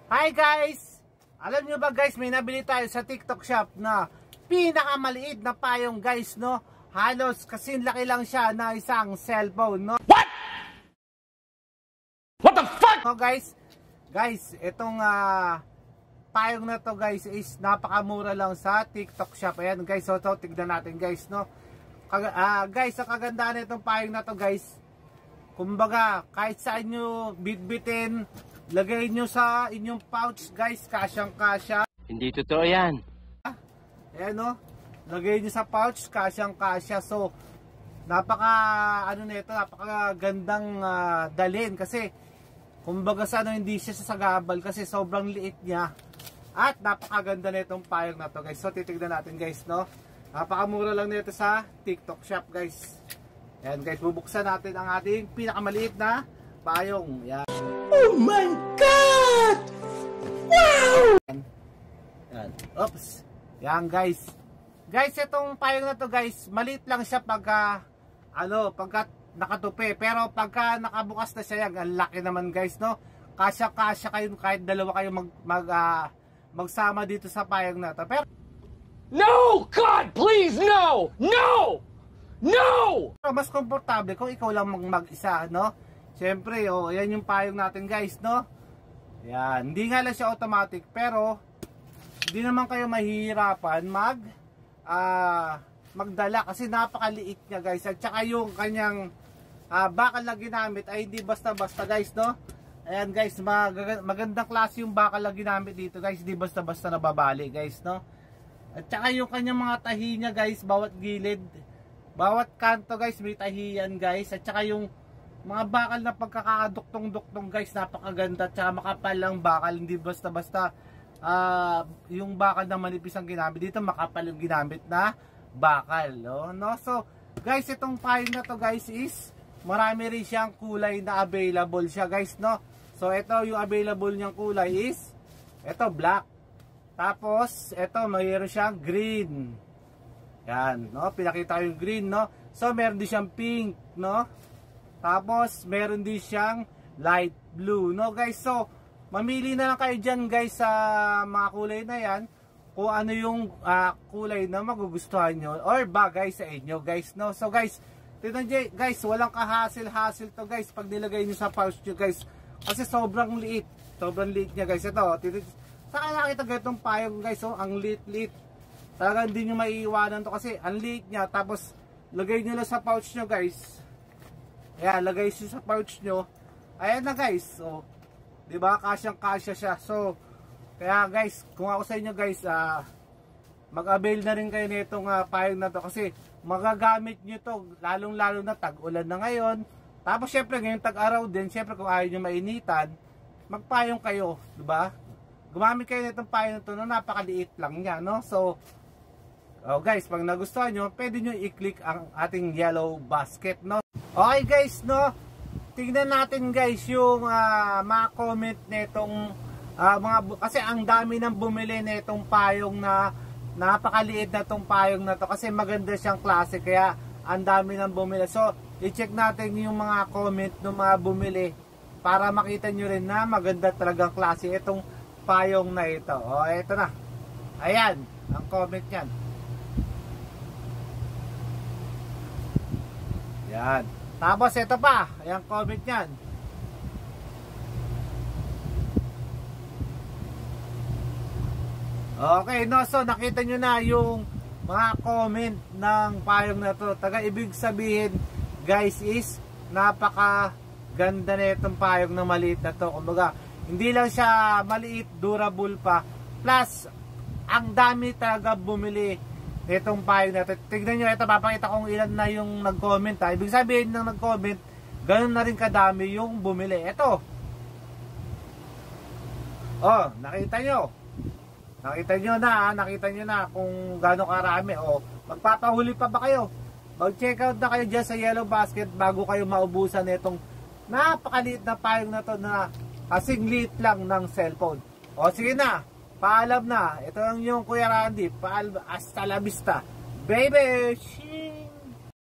Hi guys! Alam nyo ba guys, may nabili tayo sa TikTok shop na pinakamaliit na payong guys, no? Halos kasing laki lang siya na isang cellphone, no? What? What the fuck? So guys, itong payong na to guys is napakamura lang sa TikTok shop. Ayan guys, so tignan natin guys, no? Guys, ang kagandahan nitong payong na to guys, kumbaga kahit saan nyo bitbitin, lagay nyo sa inyong pouch guys, kasyang kasya. Hindi totoo yan. Ayan, no? Lagay nyo sa pouch, kasyang kasya. So napakagandang dalhin kasi kumbaga sa hindi siya sasagabal kasi sobrang liit niya. At napakaganda nitong payong na to guys. So titignan natin guys, no? Napakamura lang nito sa TikTok shop guys. Ayan guys, bubuksan natin ang ating pinakamaliit na payong. Ayan. Oh my God! Wow! Ayan. Oops. Ayan guys. Guys, itong payong na to guys, maliit lang siya pagka nakatupi. Pero pagka nakabukas na siya, ang laki naman guys, no? Kasya-kasya kayo, kahit dalawa kayo magsama dito sa payong na to. Pero No! God, please, no! No! No! mas komportable kung ikaw lang mag-isa, no? Siyempre, ayan yung payong natin guys, no? Ayan, hindi nga lang siya automatic, pero hindi naman kayo mahihirapan magdala kasi napakaliit niya guys. At saka yung kanyang bakal na ginamit ay hindi basta-basta guys, no? Ayan guys, magandang klase yung bakal na ginamit dito guys, hindi basta-basta nababali guys, no? At saka yung kanyang mga tahi niya guys, bawat gilid, bawat kanto guys may tahiyan guys. At saka yung mga bakal na pagkakaduktong-duktong guys, napakaganda. At saka makapal lang bakal, hindi basta-basta yung bakal na manipis ang ginamit. Dito makapal yung ginamit na bakal, no? So guys, itong payong na to guys is marami rin siyang kulay na available siya guys, no? So ito yung available niyang kulay is ito black. Tapos ito mayroon siyang green. Yan, no? Pinakita ko yung green, no? So meron din siyang pink, no? Tapos meron din siyang light blue, no guys? So mamili na lang kayo dyan guys sa mga kulay na yan, kung ano yung kulay na magugustuhan nyo or bagay sa inyo guys, no? So guys, tignan nyo guys, walang kahasil-hasil to guys pag nilagay nyo sa pouch nyo guys, kasi sobrang liit niya guys. Ito, saka nakita ganitong payong guys, ang liit-liit. Talagang hindi nyo maiiwanan to kasi ang liit niya. Tapos lagay nyo lang sa pouch nyo guys. Ayan, lagay nyo sa pouch nyo. Ayan na guys. So, diba? Kasyang-kasya siya. So, kaya guys, kung ako sa inyo guys, mag-avail na rin kayo nitong payong na to kasi magagamit nyo to lalong-lalo na tag-ulan na ngayon. Tapos syempre ngayon tag-araw din, syempre kung ayaw nyo mainitan, magpayong kayo, diba? Gumamit kayo nitong payong na to na napakaliit lang niya, no? So, guys, pag nagustuhan nyo, pwede nyo i-click ang ating yellow basket, no? Okay guys, no? Tingnan natin guys yung mga comment nitong kasi ang dami nang bumili nitong payong na napakaliit na tong payong na to kasi maganda siyang klase, kaya ang dami nang bumili. So, i-check natin yung mga comment ng mga bumili para makita nyo rin na maganda talagang klase itong payong na ito. Ito na. Ayan, ang comment niyan. Yan. Tapos ito pa, ayan comment niyan. Okay, no, so nakita nyo na yung mga comment ng payong na to. Ibig sabihin guys is napaka ganda na itong payong na maliit na to. Kumbaga, hindi lang siya maliit, durable pa. Plus, ang dami talaga bumili nitong payong na ito. Tignan nyo, ito papakita kong ilan na yung nag-comment. Ibig sabihin ng nag-comment, ganun na rin kadami yung bumili. Ito. Nakita nyo. Nakita nyo na kung gano'ng karami. Magpapahuli pa ba kayo? Mag-check out na kayo dyan sa yellow basket bago kayo maubusan nitong napakaliit na payong na to na kasing liit lang ng cellphone. Sige na, paalam na. Ito lang yung Kuya Randy. Hasta la vista, baby.